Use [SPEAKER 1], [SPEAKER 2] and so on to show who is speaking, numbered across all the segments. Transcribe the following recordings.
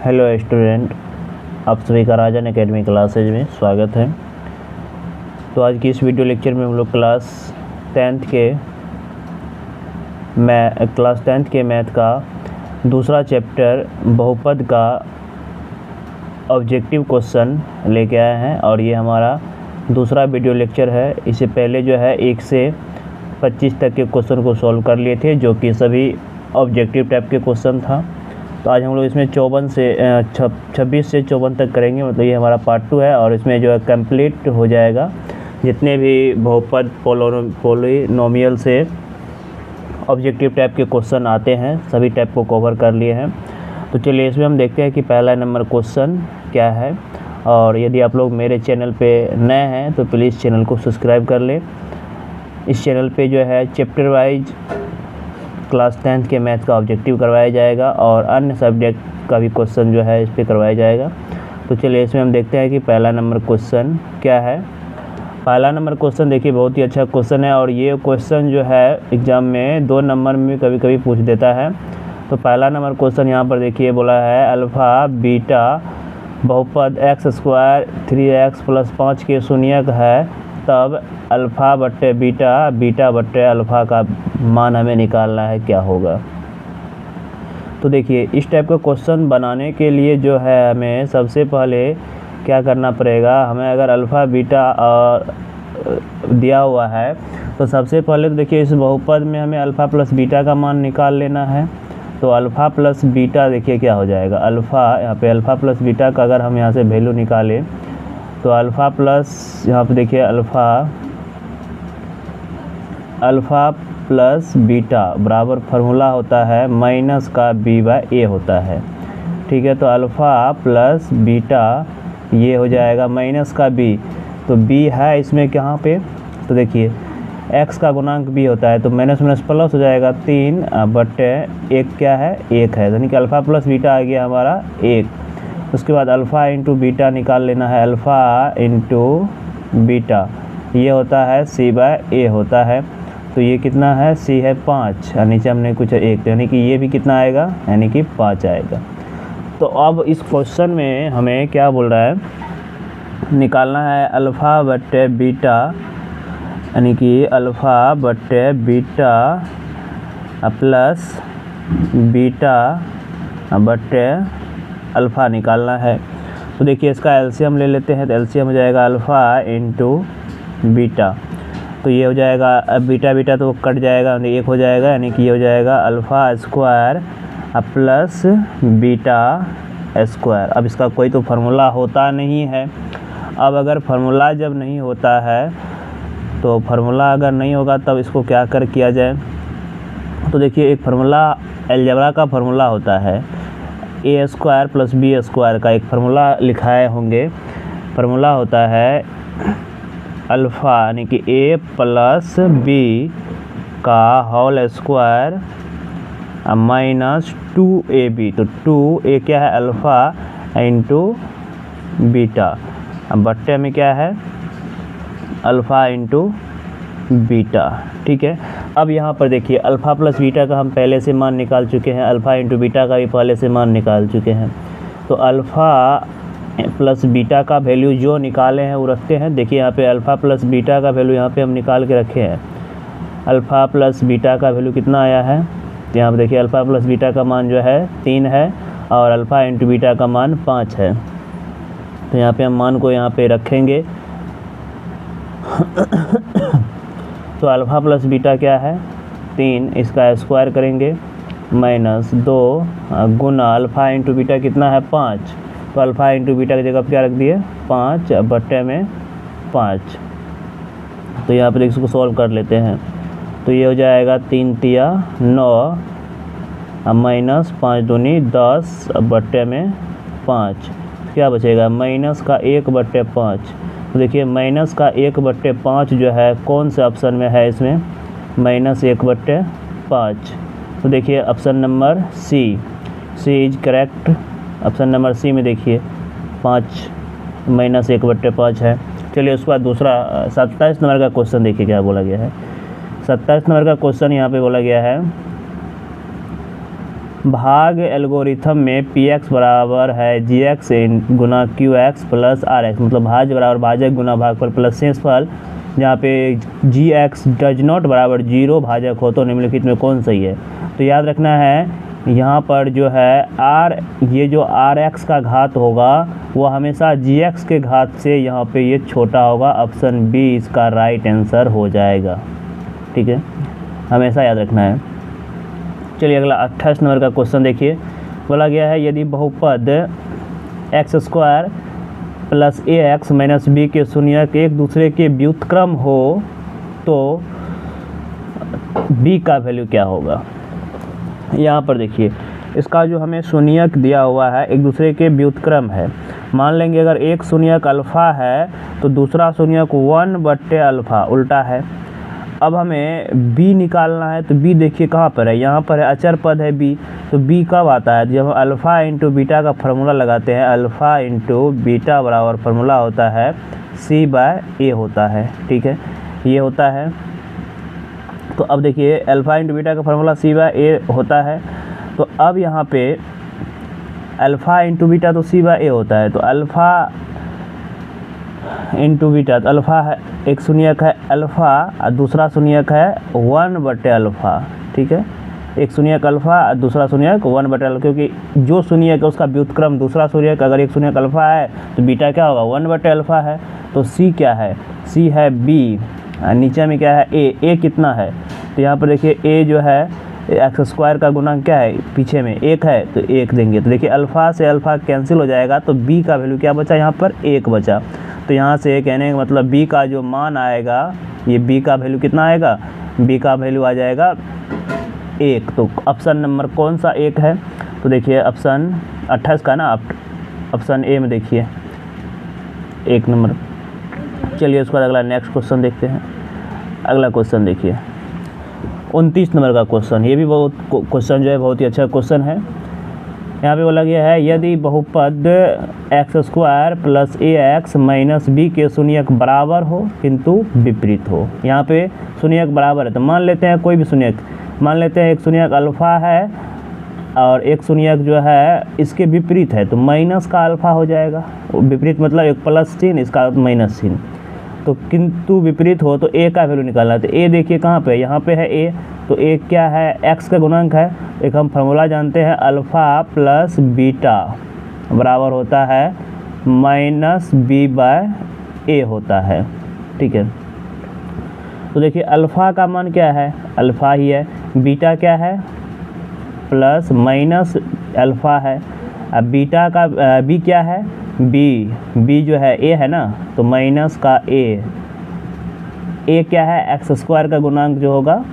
[SPEAKER 1] Hello student, आप सभी का राजन एकेडमी क्लासेज में स्वागत है। तो आज की इस वीडियो लेक्चर में हम लोग क्लास टेंथ के मैथ का दूसरा चैप्टर बहुपद का ऑब्जेक्टिव क्वेश्चन लेके आए हैं और ये हमारा दूसरा वीडियो लेक्चर है। इससे पहले जो है 1 से 25 तक के क्वेश्चन को सॉल्व कर लिए थे, जो कि सभी ऑब्जेक्टिव टाइप के क्वेश्चन था। तो आज हम लोग इसमें 26 से 54 तक करेंगे, मतलब ये हमारा पार्ट 2 है और इसमें जो है कंप्लीट हो जाएगा। जितने भी बहुपद पॉलिनोमियल से ऑब्जेक्टिव टाइप के क्वेश्चन आते हैं सभी टाइप को कवर कर लिए हैं। तो चलिए इसमें हम देखते हैं कि पहला नंबर क्वेश्चन क्या है। और यदि आप लोग मेरे चैनल पे नए हैं तो प्लीज़ चैनल को सब्सक्राइब कर लें। इस चैनल पे जो है चैप्टर वाइज क्लास 10th के मैथ का ऑब्जेक्टिव करवाया जाएगा और अन्य सब्जेक्ट का भी क्वेश्चन जो है इस पर करवाया जाएगा। तो चलिए इसमें हम देखते हैं कि पहला नंबर क्वेश्चन क्या है। पहला नंबर क्वेश्चन देखिए बहुत ही अच्छा क्वेश्चन है और ये क्वेश्चन जो है एग्ज़ाम में 2 नंबर में कभी कभी पूछ देता है। तो पहला नंबर क्वेश्चन यहाँ पर देखिए बोला है अल्फ़ा बीटा बहुपद x² 3x + 5 के शून्यक है, तब अल्फ़ा बट्टे बीटा बट्टे अल्फ़ा का मान हमें निकालना है, क्या होगा। तो देखिए इस टाइप का क्वेश्चन बनाने के लिए जो है हमें सबसे पहले क्या करना पड़ेगा। हमें अगर अल्फ़ा बीटा दिया हुआ है तो सबसे पहले तो देखिए इस बहुपद में हमें अल्फ़ा प्लस बीटा का मान निकाल लेना है। तो अल्फ़ा प्लस बीटा देखिए क्या हो जाएगा, अल्फ़ा यहाँ पे अल्फ़ा प्लस बीटा का अगर हम यहाँ से वैल्यू निकालें तो अल्फ़ा प्लस यहाँ पे देखिए अल्फ़ा प्लस बीटा बराबर फार्मूला होता है माइनस का b/a होता है। ठीक है, तो अल्फ़ा प्लस बीटा ये हो जाएगा माइनस का b, तो b है इसमें कहाँ पे, तो देखिए x का गुणांक b होता है, तो माइनस माइनस प्लस हो जाएगा 3 बट्टे 1 क्या है 1 है, यानी कि अल्फ़ा प्लस बीटा आ गया हमारा 1। उसके बाद अल्फ़ा इंटू बीटा निकाल लेना है, अल्फ़ा इंटू बीटा ये होता है c/a होता है। तो ये कितना है c है 5 और नीचे हमने कुछ 1, यानी कि ये भी कितना आएगा यानी कि 5 आएगा। तो अब इस क्वेश्चन में हमें क्या बोल रहा है, निकालना है अल्फ़ा बट्टे बीटा, यानी कि अल्फ़ा बट्टे बीटा प्लस बीटा बट्टे अल्फ़ा निकालना है। तो देखिए इसका एलसीएम ले लेते हैं, तो एलसीएम हो जाएगा अल्फ़ा इंटू बीटा, तो ये हो जाएगा अब बीटा तो कट जाएगा, 1 हो जाएगा, यानी कि ये हो जाएगा alpha square plus beta square. अब इसका कोई तो फार्मूला होता नहीं है। अब अगर फार्मूला जब नहीं होता है तो फार्मूला अगर नहीं होगा तब इसको क्या किया जाए। तो देखिए एक फार्मूला अलजेब्रा का फार्मूला होता है, a² + b² का एक फार्मूला लिखाए होंगे। फार्मूला होता है अल्फ़ा यानी कि a + b का होल स्क्वायर माइनस 2ab, तो 2a क्या है अल्फ़ा इंटू बीटा, बट्टे में क्या है अल्फ़ा इंटू बीटा। ठीक है, अब यहाँ पर देखिए अल्फ़ा प्लस बीटा का हम पहले से मान निकाल चुके हैं, अल्फ़ा इंटू बीटा का भी पहले से मान निकाल चुके हैं। तो अल्फ़ा प्लस बीटा का वैल्यू जो निकाले हैं वो रखते हैं। देखिए यहाँ पे अल्फ़ा प्लस बीटा का वैल्यू यहाँ पे हम निकाल के रखे हैं। अल्फ़ा प्लस बीटा का वैल्यू कितना आया है, तो यहाँ पे देखिए अल्फ़ा प्लस बीटा का मान जो है 3 है और अल्फ़ा इंटू बीटा का मान 5 है। तो यहाँ पे हम मान को यहाँ पे रखेंगे। तो अल्फ़ा प्लस बीटा क्या है 3, इसका स्क्वायर करेंगे माइनस 2 गुना अल्फ़ा इंटू बीटा कितना है 5, तो अल्फ़ा इंटू बीटा की जगह क्या रख दिए 5 बट्टे में 5। तो यहाँ पर इसको सॉल्व कर लेते हैं, तो ये हो जाएगा 3 तिया 9 माइनस 5 दूनी 10 बट्टे में 5, क्या बचेगा माइनस का 1 बट्टे 5। तो देखिए माइनस का 1 बट्टे 5 जो है कौन से ऑप्शन में है, इसमें माइनस 1 बट्टे 5। तो देखिए option number C is correct. Option number C में देखिए 5 माइनस 1 बट्टे 5 है। चलिए उसके बाद दूसरा 27 नंबर का क्वेश्चन देखिए क्या बोला गया है। 27 नंबर का क्वेश्चन यहाँ पे बोला गया है भाग एल्गोरिथम में पी एक्स बराबर है जी एक्स गुना Q X plus R X, मतलब भाज्य बराबर भाजक गुना भागफल प्लस शेषफल, जहाँ पे जी एक्स डज नॉट बराबर 0 भाजक हो तो निम्नलिखित में कौन सही है। तो याद रखना है यहाँ पर जो है आर, ये जो आर एक्स का घात होगा वो हमेशा जी एक्स के घात से यहाँ पे ये छोटा होगा। ऑप्शन बी इसका राइट आंसर हो जाएगा, ठीक है, हमेशा याद रखना है। चलिए अगला 28 नंबर का क्वेश्चन देखिए। बोला गया है यदि बहुपद एक्स स्क्वायर प्लस ए एक्स माइनस बी के शून्यक एक दूसरे के व्युत्क्रम हो तो बी का वैल्यू क्या होगा। यहाँ पर देखिए इसका जो हमें शून्यक दिया हुआ है एक दूसरे के व्युत्क्रम है। मान लेंगे अगर एक शून्यक अल्फ़ा है तो दूसरा शून्यक 1/अल्फ़ा उल्टा है। अब हमें b निकालना है तो b देखिए कहाँ पर है, यहाँ पर है, अचर पद है b। तो b कब आता है, जब हम अल्फ़ा इंटू बीटा का फार्मूला लगाते हैं। अल्फ़ा इंटू बीटा बराबर फार्मूला होता है c/a होता है, ठीक है, ये होता है। तो अब देखिए अल्फ़ा इंटू बीटा का फार्मूला c/a होता है। तो अब यहाँ पे अल्फ़ा इंटू बीटा तो c/a होता है। तो अल्फ़ा इंटू बीटा, तो अल्फ़ा है, एक शून्यक है अल्फ़ा और दूसरा शून्यक है 1/अल्फ़ा, ठीक है, एक शून्यक अल्फ़ा और दूसरा शून्यक 1/अल्फ़ा, क्योंकि जो शून्यक है उसका व्युत्क्रम दूसरा शून्यक, अगर एक शून्यक अल्फ़ा है तो बीटा क्या होगा 1/अल्फ़ा है। तो c क्या है, c है b, नीचे में क्या है a कितना है, तो यहाँ पर देखिए a जो है एक्स स्क्वायर का गुणांक क्या है, पीछे में 1 है तो 1 देंगे। तो देखिए अल्फ़ा से अल्फ़ा कैंसिल हो जाएगा तो b का वैल्यू क्या बचा, यहाँ पर 1 बचा। तो यहाँ से कहने का मतलब b का जो मान आएगा, ये b का वैल्यू कितना आएगा, b का वैल्यू आ जाएगा 1। तो ऑप्शन नंबर कौन सा 1 है, तो देखिए ऑप्शन 28 का ना, ऑप्शन ए में देखिए 1 नंबर। चलिए उसके बाद अगला नेक्स्ट क्वेश्चन देखते हैं। अगला क्वेश्चन देखिए 29 नंबर का क्वेश्चन, ये भी बहुत क्वेश्चन जो है बहुत ही अच्छा क्वेश्चन है। यहाँ पे बोला गया है यदि बहुपद एक्स स्क्वायर प्लस ए एक्स माइनस बी के शून्यक बराबर हो किंतु विपरीत हो। यहाँ पे शून्यक बराबर है तो मान लेते हैं कोई भी शून्यक, मान लेते हैं एक शून्यक अल्फ़ा है और एक शून्यक जो है इसके विपरीत है, तो माइनस का अल्फ़ा हो जाएगा। विपरीत मतलब एक प्लस चिन्ह, इसका माइनस चिन्ह। तो किंतु विपरीत हो तो ए का वैल्यू निकालना है। तो ए देखिए कहाँ पे, यहाँ पे है ए, तो ए क्या है, एक्स का गुणांक है। एक हम फार्मूला जानते हैं अल्फ़ा प्लस बीटा बराबर होता है माइनस b/a होता है, ठीक है। तो देखिए अल्फ़ा का मान क्या है, अल्फ़ा ही है, बीटा क्या है प्लस माइनस अल्फ़ा है, अब बीटा का बी क्या है, बी जो है ए है ना, तो माइनस का ए क्या है, एक्स स्क्वायर का गुणांक जो होगा,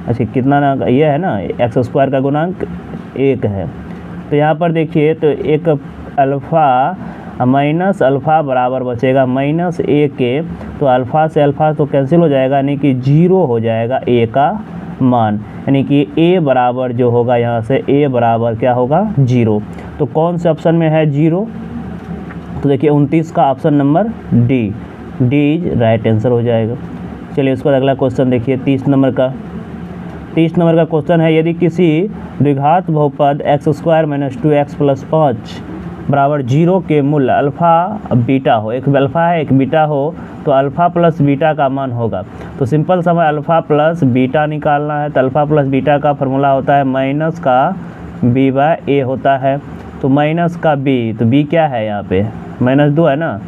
[SPEAKER 1] अच्छा कितना ना ये है ना, एक्स स्क्वायर का गुणांक 1 है। तो यहाँ पर देखिए तो एक अल्फ़ा माइनस अल्फ़ा बराबर बचेगा माइनस ए के, तो अल्फ़ा से अल्फ़ा तो कैंसिल हो जाएगा, यानी कि 0 हो जाएगा ए का मान, यानी कि ए बराबर जो होगा यहाँ से ए बराबर क्या होगा 0। तो कौन से ऑप्शन में है 0, तो देखिए 29 का option number D is right answer हो जाएगा। चलिए उसके बाद अगला क्वेश्चन देखिए 30 नंबर का। 30 नंबर का क्वेश्चन है यदि किसी द्विघात बहुपद x square minus 2x plus 5 बराबर 0 के मूल्य अल्फ़ा बीटा हो, एक अल्फ़ा है एक बीटा हो, तो अल्फ़ा प्लस बीटा का मान होगा। तो सिंपल समय अल्फ़ा प्लस बीटा निकालना है। तो अल्फ़ा प्लस बीटा का फार्मूला होता है माइनस का b/a होता है। तो माइनस का b, तो b क्या है यहाँ पे -2 है ना,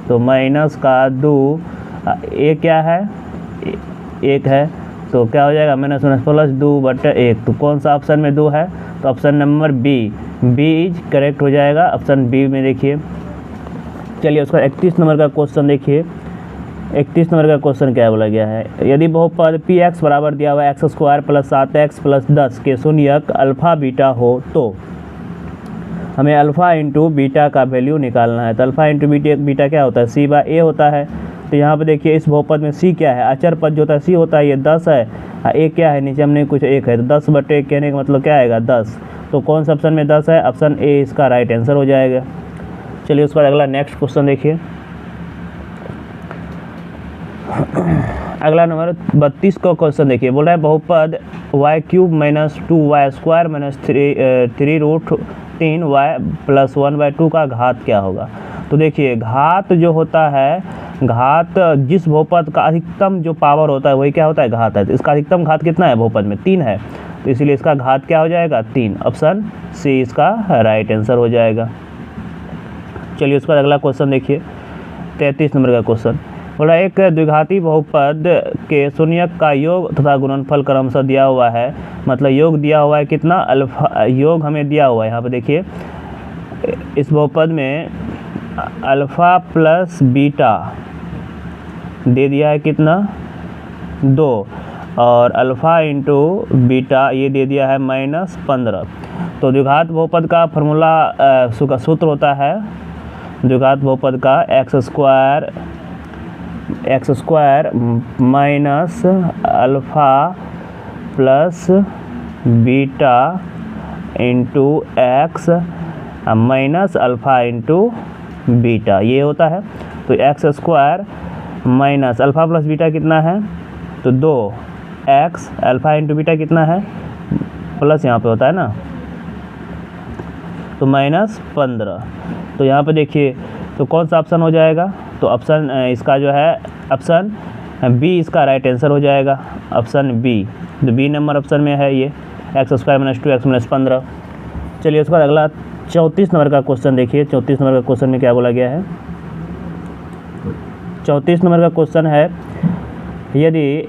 [SPEAKER 1] तो माइनस का 2, a क्या है 1 है, तो क्या हो जाएगा माइनस प्लस 2/1। तो कौन सा ऑप्शन में 2 है, तो option number B is correct हो जाएगा, ऑप्शन बी में देखिए। चलिए उसका 31 नंबर का क्वेश्चन देखिए। 31 नंबर का क्वेश्चन क्या बोला गया है, यदि बहुपद पी एक्स बराबर दिया हुआ x square plus 7x plus 10 के शून्यक अल्फ़ा बीटा हो तो हमें अल्फ़ा इंटू बीटा का वैल्यू निकालना है। तो अल्फ़ा इंटू बीटा क्या होता है, c/a होता है। तो यहाँ पे देखिए इस बहुपद में c क्या है, अचर पद जो होता है c होता है, ये 10 है, a क्या है नीचे हमने कुछ 1 है, तो 10/1 कहने का मतलब क्या आएगा 10। तो कौन सा ऑप्शन में 10 है, ऑप्शन ए इसका राइट आंसर हो जाएगा। चलिए उसके बाद अगला नेक्स्ट क्वेश्चन देखिए। अगला नंबर 32 का क्वेश्चन देखिए, बोल रहा है बहुपद Y cube minus 2y square minus 3√3y plus 1/2 का घात क्या होगा। तो देखिए घात जो होता है, घात जिस बहुपद का अधिकतम जो पावर होता है वही क्या होता है, घात है। तो इसका अधिकतम घात कितना है बहुपद में, 3 है, तो इसीलिए इसका घात क्या हो जाएगा, 3। ऑप्शन सी इसका राइट आंसर हो जाएगा। चलिए उसका अगला क्वेश्चन देखिए, 33 नंबर का क्वेश्चन बोला एक द्विघाती बहुपद के शून्यक का योग तथा गुणनफल क्रमशः दिया हुआ है। मतलब योग दिया हुआ है कितना, अल्फा, योग हमें दिया हुआ है यहाँ पे देखिए इस बहुपद में अल्फ़ा प्लस बीटा दे दिया है कितना, 2, और अल्फ़ा इंटू बीटा ये दे दिया है -15। तो द्विघात बहुपद का फॉर्मूला सूत्र होता है, द्विघात बहुपद का x square minus alpha plus beta into x minus alpha into beta ये होता है। तो x square minus alpha plus beta कितना है, तो 2x, अल्फ़ा इंटू बीटा कितना है, प्लस यहाँ पे होता है ना, तो -15। तो यहाँ पे देखिए तो कौन सा ऑप्शन हो जाएगा, तो ऑप्शन इसका जो है ऑप्शन बी इसका राइट आंसर हो जाएगा, ऑप्शन बी। तो बी नंबर ऑप्शन में है ये x square minus 2x minus 15। चलिए उसके बाद अगला 34 नंबर का क्वेश्चन देखिए। 34 नंबर का क्वेश्चन में क्या बोला गया है, 34 नंबर का क्वेश्चन है यदि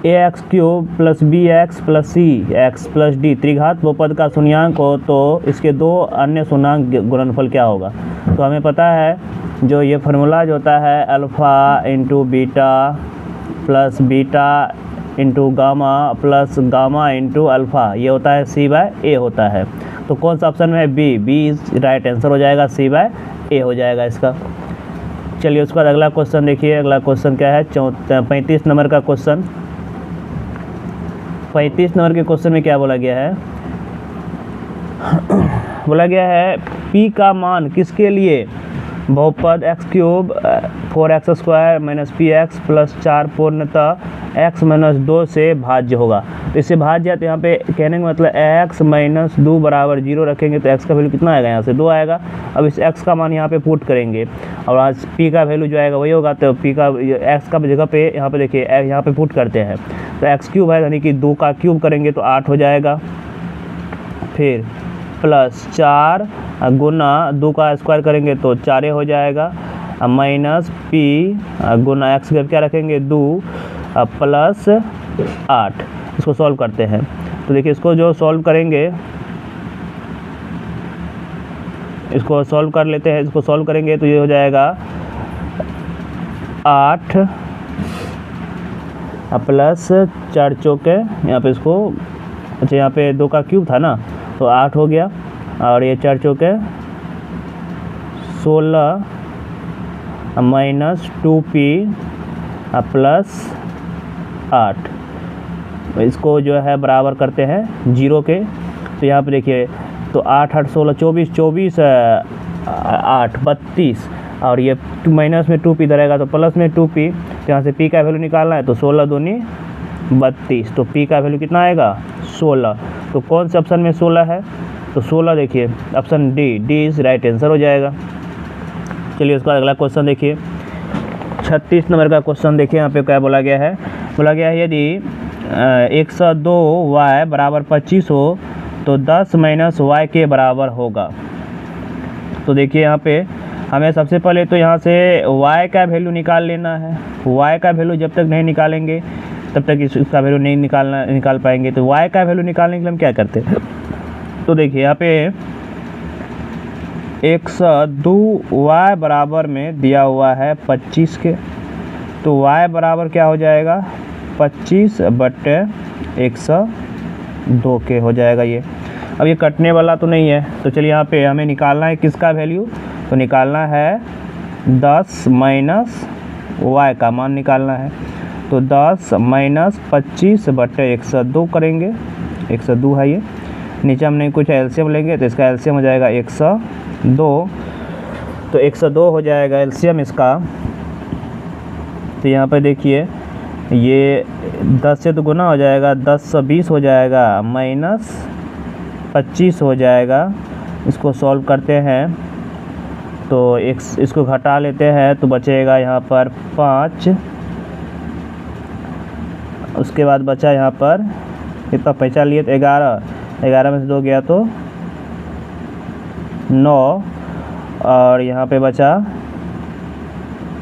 [SPEAKER 1] ax cube plus bx plus c x plus d त्रिघात बहुपद का शून्यांक हो तो इसके दो अन्य शून्यांक गुणनफल क्या होगा। तो हमें पता है जो ये फार्मूला जो होता है alpha into beta plus beta into gamma plus gamma into alpha ये होता है c/a होता है। तो कौन सा ऑप्शन में है, बी राइट आंसर हो जाएगा, c/a हो जाएगा इसका। चलिए उसके बाद अगला क्वेश्चन देखिए, अगला क्वेश्चन क्या है 35 नंबर का क्वेश्चन। 35 नंबर के क्वेश्चन में क्या बोला गया है, बोला गया है p का मान किसके लिए बहुपद x cube 4x square minus px plus 4 पूर्णतः x माइनस 2 से भाज्य होगा। तो इससे भाज्य है, तो यहाँ पे कहने का मतलब x माइनस 2 बराबर 0 रखेंगे तो x का वैल्यू कितना आएगा, यहाँ से 2 आएगा। अब इस x का मान यहाँ पे पुट करेंगे और आज p का वैल्यू जो आएगा वही होगा। तो p का x का जगह पे यहाँ पे देखिए यहाँ पे पुट करते हैं, तो x क्यूब है यानी कि 2 का क्यूब करेंगे तो 8 हो जाएगा, फिर प्लस 4 गुना 2 का स्क्वायर करेंगे तो 4 हो जाएगा, माइनस p गुना x क्या रखेंगे 2 प्लस 8। इसको सॉल्व करते हैं तो देखिए इसको जो सॉल्व करेंगे, इसको सॉल्व कर लेते हैं, इसको सॉल्व करेंगे तो ये हो जाएगा 8 प्लस 4 चौके यहाँ पे इसको, अच्छा यहाँ पे 2 का क्यूब था ना तो 8 हो गया, और ये 4 चौके 16 माइनस 2p प्लस 8। इसको जो है बराबर करते हैं 0 के। तो यहाँ पे देखिए तो 8 8 16 24 24 8 32, और ये माइनस में 2p इधर आएगा तो प्लस में 2p। तो यहाँ से p का वैल्यू निकालना है तो 16 दूनी 32, तो p का वैल्यू कितना आएगा 16। तो कौन से ऑप्शन में 16 है, तो 16 देखिए option D is right answer हो जाएगा। चलिए उसका अगला क्वेश्चन देखिए 36 नंबर का क्वेश्चन देखिए, यहाँ पे क्या बोला गया है, बोला गया है यदि 102y बराबर 25 हो तो 10 माइनस y के बराबर होगा। तो देखिए यहाँ पे हमें सबसे पहले तो यहाँ से y का वैल्यू निकाल लेना है। y का वैल्यू जब तक नहीं निकालेंगे तब तक इसका वैल्यू नहीं निकाल पाएंगे। तो y का वैल्यू निकालने के लिए हम क्या करते हैं, तो देखिए यहाँ पे 102y बराबर में दिया हुआ है 25 के, तो y बराबर क्या हो जाएगा 25/102 के हो जाएगा ये। अब ये कटने वाला तो नहीं है, तो चलिए यहाँ पे हमें निकालना है किसका वैल्यू, तो निकालना है 10 माइनस y का मान निकालना है। तो 10 माइनस 25/102 करेंगे, 102 है ये, नीचे हमने कुछ एलसीएम लेंगे तो इसका एलसीएम हो जाएगा 102, तो 102 हो जाएगा एलसीएम इसका। तो यहाँ पे देखिए ये 10 से तो गुना हो जाएगा, 10 से 20 हो जाएगा, -25 हो जाएगा। इसको सॉल्व करते हैं तो इसको घटा लेते हैं तो बचेगा यहाँ पर 5। उसके बाद बचा यहाँ पर कितना पैसा लिए तो 11 में से 2 गया तो 9, और यहाँ पे बचा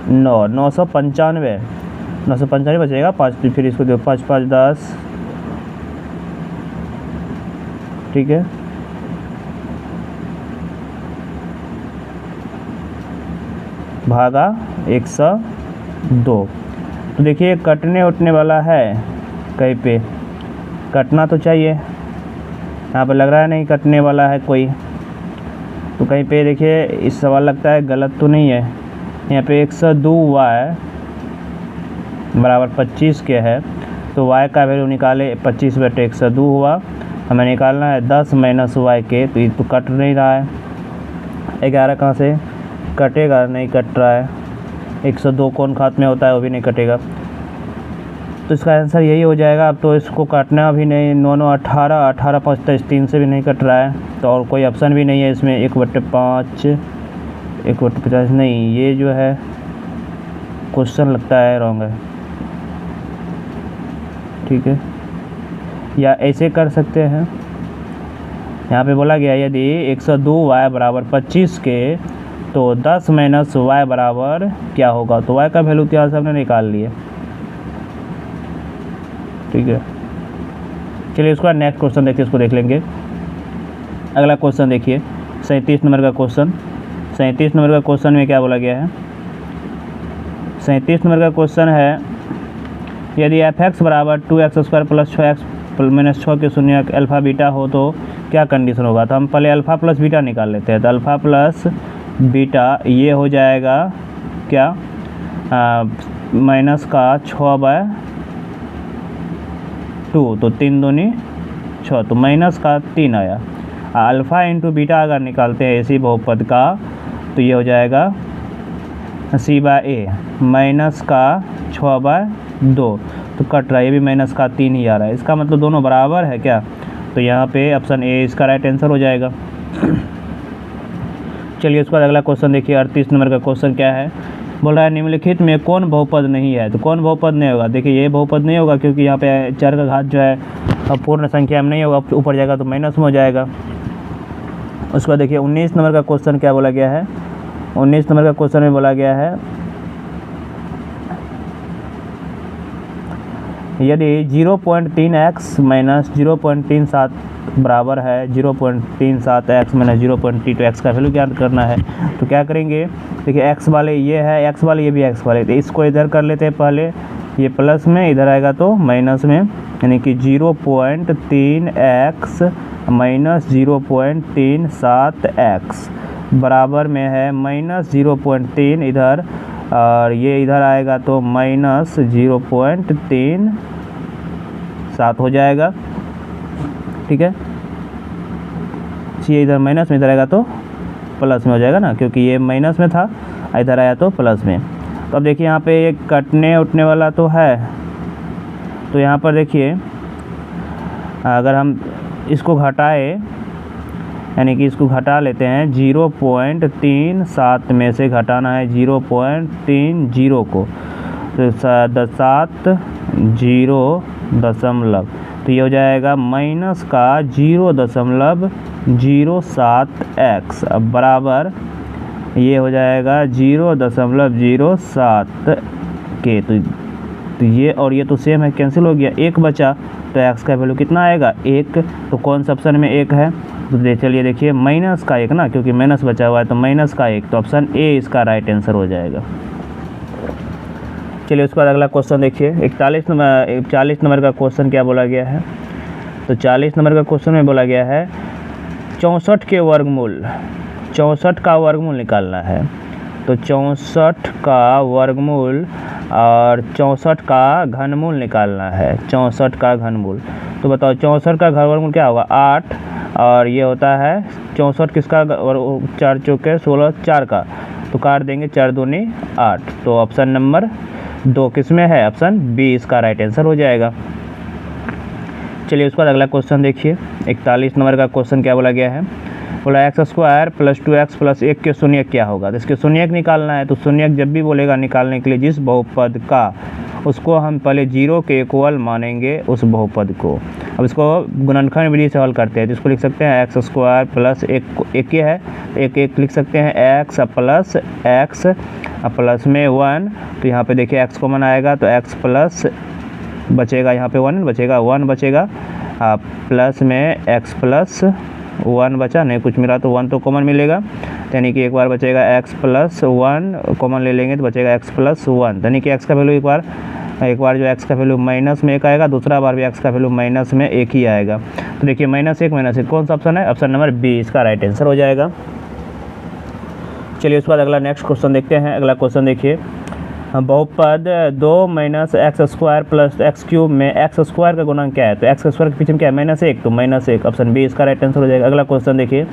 [SPEAKER 1] 995 बचेगा 5। फिर इसको दो 5 5 10, ठीक है। भागा 102। तो देखिए कटने उठने वाला है, कहीं पे कटना तो चाहिए, यहाँ पे लग रहा है नहीं कटने वाला है कोई। तो कहीं पे देखिए इस सवाल लगता है गलत तो नहीं है। यहाँ पे 102y बराबर 25 के है, तो y का वैल्यू निकाले 25/102 हुआ। हमें निकालना है 10 - y के, तो ये तो कट नहीं रहा है। 11 कहाँ से कटेगा, नहीं कट रहा है। 102 कौन खात में होता है, वो भी नहीं कटेगा। तो इसका आंसर यही हो जाएगा। अब तो इसको काटना भी नहीं, 9 9 18, 18 5 3 से भी नहीं कट रहा है, तो और कोई ऑप्शन भी नहीं है इसमें। 1/5, 1/50 नहीं, ये जो है क्वेश्चन लगता है रॉन्ग है, ठीक है। या ऐसे कर सकते हैं, यहाँ पे बोला गया यदि 102y बराबर 25 के तो 10 - y बराबर क्या होगा, तो y का वैल्यू क्या हमने निकाल लिए, ठीक है। चलिए उसके बाद नेक्स्ट क्वेश्चन देखिए, इसको देख लेंगे। अगला क्वेश्चन देखिए 37 नंबर का क्वेश्चन। 37 नंबर का क्वेश्चन में क्या बोला गया है, 37 नंबर का क्वेश्चन है यदि f(x) बराबर 2x² + 6x - 6 के शून्य अल्फ़ा बीटा हो तो क्या कंडीशन होगा। तो हम पहले अल्फ़ा प्लस बीटा निकाल लेते हैं। तो अल्फ़ा प्लस बीटा ये हो जाएगा क्या, माइनस का 6/2, तो 3 दूनी 6, तो माइनस का 3 आया। अल्फ़ा इंटू बीटा अगर निकालते हैं इसी बहुपद का, तो ये हो जाएगा c/a माइनस का 6/2, तो कट रहा है, ये भी माइनस का 3 ही आ रहा है। इसका मतलब दोनों बराबर है क्या, तो यहाँ पे ऑप्शन ए इसका राइट आंसर हो जाएगा। चलिए उसके बाद अगला क्वेश्चन देखिए 38 नंबर का क्वेश्चन क्या है, बोल रहा है निम्नलिखित में कौन बहुपद नहीं है। तो कौन बहुपद नहीं होगा, देखिए ये बहुपद नहीं होगा क्योंकि यहाँ पे चर का घात जो है अब पूर्ण संख्या में नहीं होगा, ऊपर जाएगा तो माइनस में हो जाएगा। उसके बाद देखिए 19 नंबर का क्वेश्चन क्या बोला गया है। 19 नंबर का क्वेश्चन में बोला गया है यदि 0.3x - 0.37 बराबर है 0.37x - 0.32x का वैल्यू क्या करना है। तो क्या करेंगे, देखिए x वाले ये है, x वाले ये भी x वाले, तो इसको इधर कर लेते हैं पहले, ये प्लस में इधर आएगा तो माइनस में, यानी कि 0.3x - 0.37x बराबर में है -0.3 इधर, और ये इधर आएगा तो -0.37 हो जाएगा, ठीक है। ये इधर माइनस में, इधर आएगा तो प्लस में हो जाएगा ना, क्योंकि ये माइनस में था, इधर आया तो प्लस में। तो अब देखिए यहाँ पे ये कटने उठने वाला तो है, तो यहाँ पर देखिए अगर हम इसको घटाए, यानी कि इसको घटा लेते हैं, 0.37 में से घटाना है 0.30 को, तो 7 तो ये हो जाएगा माइनस का 0.07x, अब बराबर ये हो जाएगा 0.07 के, तो ये और ये तो सेम है, कैंसिल हो गया, 1 बचा, तो x का वैल्यू कितना आएगा 1। तो कौन सा ऑप्शन में 1 है, तो चलिए देखिए माइनस का 1 ना, क्योंकि माइनस बचा हुआ है तो माइनस का 1, तो ऑप्शन ए इसका राइट आंसर हो जाएगा। चलिए उसके बाद अगला क्वेश्चन देखिए 40 नंबर का क्वेश्चन क्या बोला गया है। तो 40 नंबर का क्वेश्चन में बोला गया है 64 के वर्गमूल, 64 का वर्गमूल निकालना है। तो 64 का वर्गमूल और 64 का घनमूल निकालना है, 64 का घनमूल। तो बताओ 64 का वर्गमूल क्या होगा 8, और ये होता है 64 किसका, 4 चौके 16, 4 का, तो काट देंगे 4 दूनी 8, तो ऑप्शन नंबर 2 किस में है, ऑप्शन बी इसका राइट आंसर हो जाएगा। चलिए उसके बाद अगला क्वेश्चन देखिए, 41 नंबर का क्वेश्चन क्या बोला गया है, बोला x² + 2x + 1 के शून्यक क्या होगा। तो इसके शून्यक निकालना है, तो शून्यक जब भी बोलेगा निकालने के लिए जिस बहुपद का, उसको हम पहले 0 के इक्वल मानेंगे उस बहुपद को। अब इसको गुणनखंड विधि से हल करते हैं, तो इसको लिख सकते हैं x² + 1 है, एक लिख सकते हैं x + x प्लस में 1, तो यहाँ पे देखिए x कॉमन आएगा तो x प्लस बचेगा, यहाँ पे 1 बचेगा, 1 बचेगा प्लस में x प्लस 1 बचा, नहीं कुछ मिला तो 1 तो कॉमन मिलेगा, यानी कि एक बार बचेगा x प्लस 1 कॉमन ले लेंगे तो बचेगा x प्लस 1, यानी कि x का वैल्यू एक बार जो x का वैल्यू माइनस में 1 आएगा, दूसरा बार भी x का वैल्यू माइनस में 1 ही आएगा। तो देखिए -1 कौन सा ऑप्शन है, ऑप्शन नंबर बी इसका राइट आंसर हो जाएगा। चलिए उसके बाद अगला नेक्स्ट क्वेश्चन देखते हैं। अगला क्वेश्चन देखिए, बहुपद 2 - x² + x³ में x² का गुणांक क्या है, तो x² के पीछे में क्या है, -1, तो -1 ऑप्शन बी इसका राइट आंसर हो जाएगा। अगला क्वेश्चन देखिए,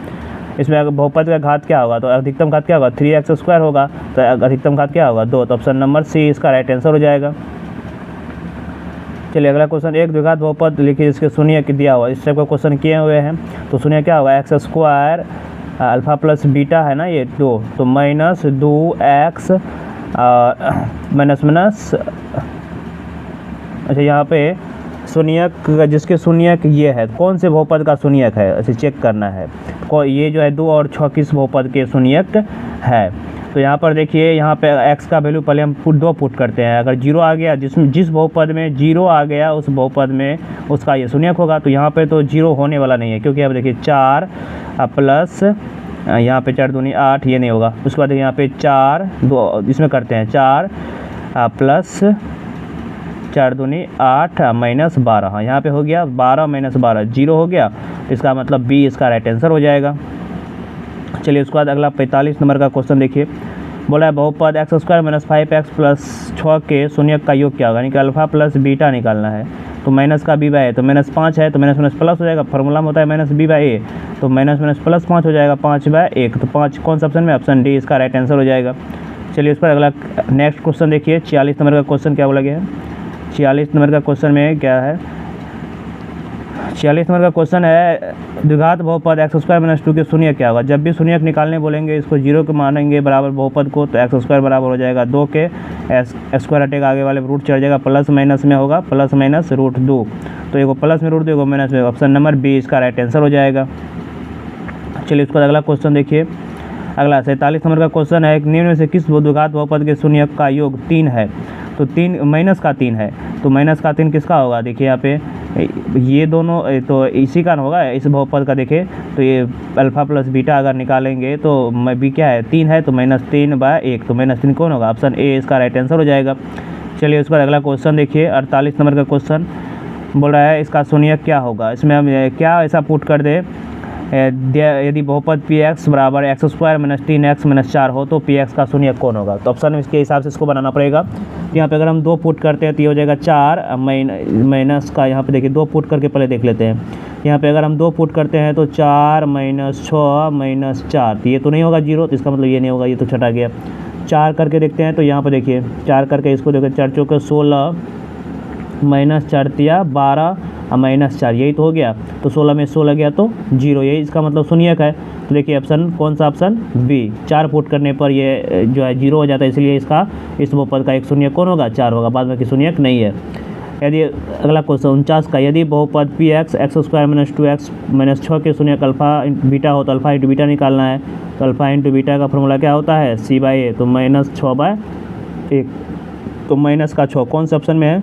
[SPEAKER 1] इसमें अगर बहुपद का घात क्या होगा, तो अधिकतम घात क्या होगा, 3x² होगा, तो अधिकतम घात क्या होगा, 2, तो ऑप्शन नंबर सी इसका राइट आंसर हो जाएगा। चलिए अगला क्वेश्चन, एक द्विघात बहुपद लिखिए जिसके शून्यक दिया हुआ, इस टाइप का क्वेश्चन किए हुए हैं, तो शून्यक क्या होगा, x² अल्फ़ा प्लस बीटा है ना ये 2, तो -2x माइनस अच्छा यहाँ पे शून्यक जिसके शून्यक ये है, कौन से बहुपद का शून्यक है इसे चेक करना है, ये जो है 2 और 6 किस बहुपद के शून्यक है। तो यहाँ पर देखिए, यहाँ पे x का वैल्यू पहले हम 2 पुट करते हैं, अगर 0 आ गया, जिस बहुपद में 0 आ गया उस बहुपद में उसका ये शून्यक होगा, तो यहाँ पे तो 0 होने वाला नहीं है, क्योंकि अब देखिए 4 प्लस यहाँ पे 4 दूनी 8, ये नहीं होगा। उसके बाद यहाँ पे 4 2 इसमें करते हैं, 4 प्लस 4 दूनी 8 -12, हाँ यहाँ पे हो गया 12 -12 0 हो गया, इसका मतलब बी इसका राइट आंसर हो जाएगा। चलिए उसके बाद अगला 45 नंबर का क्वेश्चन देखिए, बोला है बहुपद x² - 5x + 6 के शून्यक का योग क्या होगा, यानी कि अल्फ़ा प्लस बीटा निकालना है, तो माइनस का b/a, तो -5 है तो माइनस प्लस हो जाएगा, फार्मूला में होता है -b/a, तो माइनस प्लस 5 हो जाएगा, 5/1, तो 5 कौन सा ऑप्शन में, ऑप्शन डी इसका राइट आंसर हो जाएगा। चलिए उस पर अगला नेक्स्ट क्वेश्चन देखिए, 46 नंबर का क्वेश्चन क्या बोला गया है, 46 नंबर का क्वेश्चन में क्या है, 46 नंबर का क्वेश्चन है, द्विघात बहुपद x² - 2 के शून्यक क्या होगा। जब भी शून्यक निकालने बोलेंगे इसको 0 के मानेंगे बराबर बहुपद को, तो x² बराबर हो जाएगा 2 के, x² हटेगा, आगे वाले रूट चढ़ जाएगा, प्लस माइनस में होगा +-√2, तो एगो प्लस में रूट दो, एगो माइनस में, ऑप्शन नंबर बी इसका राइट आंसर हो जाएगा। चलिए उसके बाद अगला क्वेश्चन देखिए, अगला 47 नंबर का क्वेश्चन है, निम्न में से किस द्विघात बहुपद के शून्यक का योग 3 है, तो 3 -3 है, तो -3 किसका होगा, देखिए यहाँ पे ये दोनों तो इसी का होगा, इस बहुपद का देखिए, तो ये अल्फ़ा प्लस बीटा अगर निकालेंगे तो बी क्या है, 3 है, तो -3/1, तो -3 कौन होगा, ऑप्शन ए इसका राइट आंसर हो जाएगा। चलिए उसके बाद अगला क्वेश्चन देखिए, 48 नंबर का क्वेश्चन बोल रहा है इसका शून्यक क्या होगा। इसमें हम क्या ऐसा पुट कर दे, यदि बहुपद px बराबर x² - 3x - 4 हो तो px का शून्यक कौन होगा, तो ऑप्शन इसके हिसाब से इसको बनाना पड़ेगा। यहाँ पे अगर हम 2 पुट करते हैं तो ये हो जाएगा 4 माइनस का, यहाँ पे देखिए 2 पुट करके पहले देख लेते हैं, यहाँ पे अगर हम 2 पुट करते हैं तो 4 - 6 - 4, तो ये तो नहीं होगा 0, तो इसका मतलब ये नहीं होगा, ये तो छटा गया। 4 करके देखते हैं, तो यहाँ पर देखिए 4 करके इसको देखिए, 4 चौके 16 -4 तिया 12 -4, यही तो हो गया, तो 16 में 16 गया तो 0, यही इसका मतलब शून्यक है। तो देखिए ऑप्शन कौन सा, ऑप्शन बी, 4 पुट करने पर ये जो है 0 हो जाता है, इसलिए इसका इस बहुपद का एक शून्यक कौन होगा, 4 होगा, बाद में कि शून्यक नहीं है। यदि अगला क्वेश्चन 49 का, यदि बहुपद px x² - 2x - 6 के शून्यक अल्फ़ा बीटा हो तो अल्फ़ा इंटू बीटा निकालना है, तो अल्फ़ा इंटू बीटा का फॉर्मूला क्या होता है, c/a, तो -6/1, तो माइनस का 6 कौन से ऑप्शन में है,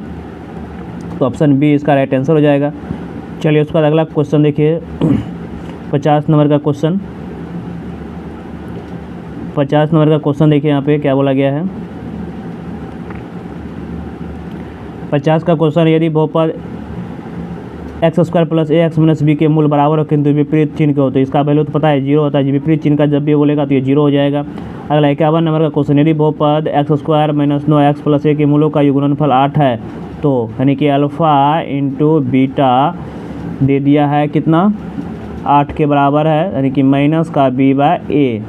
[SPEAKER 1] तो ऑप्शन बी इसका राइट आंसर हो जाएगा। चलिए उसके बाद अगला क्वेश्चन देखिए, 50 नंबर का क्वेश्चन, 50 नंबर का क्वेश्चन देखिए, यहाँ पे क्या बोला गया है, 50 का क्वेश्चन, यदि बहुपद x² + ax - b के मूल बराबर हो किंतु विपरीत चिन्ह के होते, इसका वैल्यू तो पता है 0 होता है, विपरीत चिन्ह का जब भी बोलेगा तो ये 0 हो जाएगा। अगला 51 नंबर का क्वेश्चन, यदि बहुपद x² - 9x + a के मूलों का गुणनफल 8 है, तो यानी कि अल्फ़ा इंटू बीटा दे दिया है कितना, 8 के बराबर है, यानी कि माइनस का b/a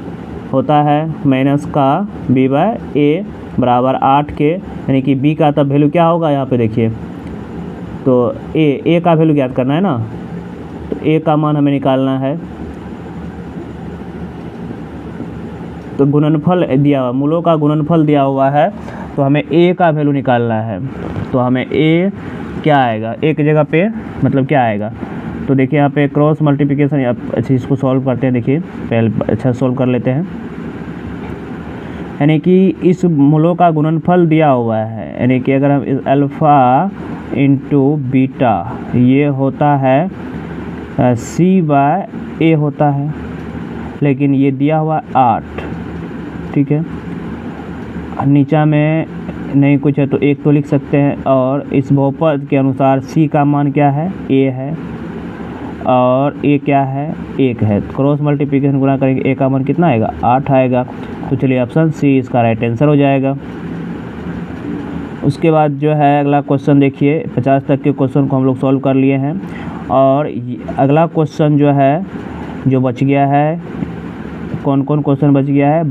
[SPEAKER 1] होता है, माइनस का b/a बराबर 8 के, यानी कि b का तब वैल्यू क्या होगा यहाँ पे देखिए, तो a का वैल्यू ज्ञात करना है ना, तो a का मान हमें निकालना है। तो गुणनफल दिया हुआ, मूलों का गुणनफल दिया हुआ है, तो हमें a का वैल्यू निकालना है। तो हमें a क्या आएगा, a की जगह पे मतलब क्या आएगा, तो देखिए यहाँ पे क्रॉस मल्टीप्लिकेशन। अच्छा इसको सॉल्व करते हैं, देखिए पहले अच्छा सॉल्व कर लेते हैं। यानी कि इस मूलों का गुणनफल दिया हुआ है, यानी कि अगर हम इस अल्फ़ा इंटू बीटा, ये होता है c/a होता है, लेकिन ये दिया हुआ 8, ठीक है। नीचा में नहीं कुछ है तो 1 तो लिख सकते हैं, और इस बहुपद के अनुसार c का मान क्या है, a है, और a क्या है, 1 है। क्रॉस मल्टीप्लिकेशन गुणा करेंगे, a का मान कितना आएगा, 8 आएगा। तो चलिए ऑप्शन सी इसका राइट आंसर हो जाएगा। उसके बाद जो है अगला क्वेश्चन देखिए, 50 तक के क्वेश्चन को हम लोग सॉल्व कर लिए हैं, और अगला क्वेश्चन जो है जो बच गया है, कौन कौन क्वेश्चन बच गया है,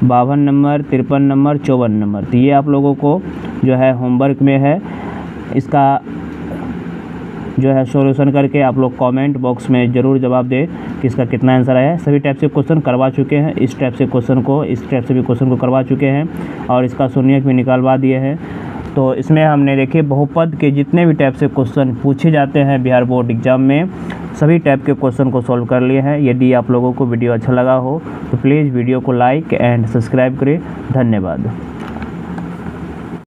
[SPEAKER 1] 52 नंबर, 53 नंबर, 54 नंबर। तो ये आप लोगों को जो है होमवर्क में है, इसका जो है सॉल्यूशन करके आप लोग कमेंट बॉक्स में ज़रूर जवाब दें कि इसका कितना आंसर आया है। सभी टाइप से क्वेश्चन करवा चुके हैं, इस टाइप से क्वेश्चन को, इस टाइप से भी क्वेश्चन को करवा चुके हैं, और इसका शून्यक भी निकालवा दिए हैं। तो इसमें हमने देखिए बहुपद के जितने भी टाइप से क्वेश्चन पूछे जाते हैं बिहार बोर्ड एग्जाम में, सभी टाइप के क्वेश्चन को सॉल्व कर लिए हैं। यदि आप लोगों को वीडियो अच्छा लगा हो तो प्लीज़ वीडियो को लाइक एंड सब्सक्राइब करें। धन्यवाद।